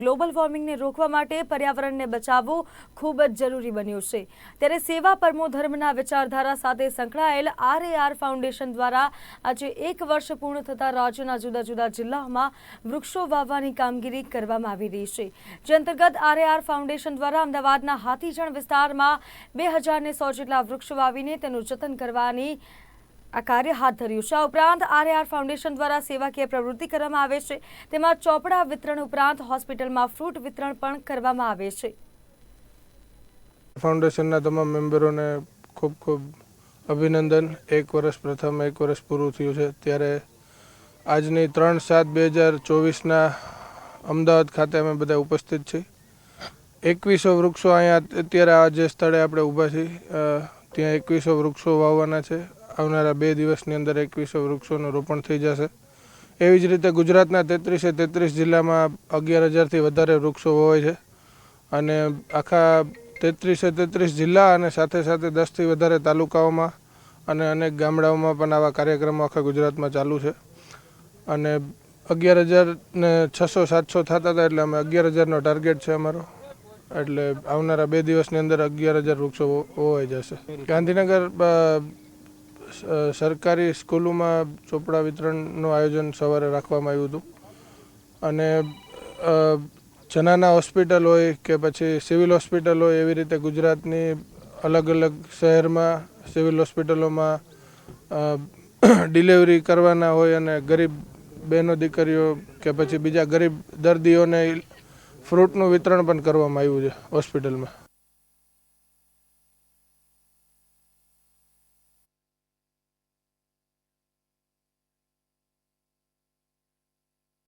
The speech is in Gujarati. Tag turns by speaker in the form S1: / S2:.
S1: ગ્લોબલ વોર્મિંગને રોકવા માટે પર્યાવરણને બચાવવું ખૂબ જ જરૂરી બન્યું છે। ત્યારે સેવા પરમો ધર્મના વિચારધારા સાથે સંકળાયેલ RAR ફાઉન્ડેશન દ્વારા આજે 1 વર્ષ પૂર્ણ થતાં રાજ્યના જુદા જુદા જિલ્લાઓમાં વૃક્ષો વાવવાની કામગીરી કરવામાં આવી રહી છે। જે અંતર્ગત RAR ફાઉન્ડેશન દ્વારા અમદાવાદના હાથીજણ વિસ્તારમાં 2100 જેટલા વૃક્ષો વાવીને તેનું જતન કરવાની આ કાર્ય હાથ ધર્યું છે। આ ઉપરાંત RAR ફાઉન્ડેશન દ્વારા સેવાકીય પ્રવૃત્તિ કરવામાં આવે છે। તેમાં ચોપડા વિતરણ ઉપરાંત હોસ્પિટલમાં ફ્રૂટ વિતરણ પણ કરવામાં આવે છે।
S2: ફાઉન્ડેશનના તમામ મેમ્બરોને ખૂબ ખૂબ અભિનંદન। 1 વર્ષ પ્રથમ 1 વર્ષ પૂરું થયું છે ત્યારે આજની 3/7/2024ના અમદાવાદ ખાતે અમે બધા ઉપસ્થિત છીએ। 2100 વૃક્ષો અહીંયા અત્યારે આ જે સ્થળે આપણે ઊભા છીએ ત્યાં 2100 વૃક્ષો વાવવાના છે। આવનારા 2 દિવસની અંદર 2100 વૃક્ષોનું રોપણ થઈ જશે। એવી જ રીતે ગુજરાતના 33 જિલ્લામાં 11,000થી વધારે વૃક્ષો વવાય છે અને આખા 33 જિલ્લા અને સાથે સાથે 10થી વધારે તાલુકાઓમાં અને અનેક ગામડાઓમાં પણ આવા કાર્યક્રમો આખા ગુજરાતમાં ચાલુ છે અને 11,600 700 થતા હતા એટલે અમે 11,000નો ટાર્ગેટ છે અમારો। એટલે આવનારા 2 દિવસની અંદર 11,000 વૃક્ષો વવાઈ જશે। ગાંધીનગર સરકારી સ્કૂલોમાં ચોપડા વિતરણનું આયોજન સવારે રાખવામાં આવ્યું હતું અને જનાના હોસ્પિટલ હોય કે પછી સિવિલ હોસ્પિટલ હોય એવી રીતે ગુજરાતની અલગ અલગ શહેરમાં સિવિલ હોસ્પિટલોમાં ડિલિવરી કરવાના હોય અને ગરીબ બહેનો દીકરીઓ કે પછી બીજા ગરીબ દર્દીઓને ફ્રૂટનું વિતરણ પણ કરવામાં આવ્યું છે હોસ્પિટલમાં।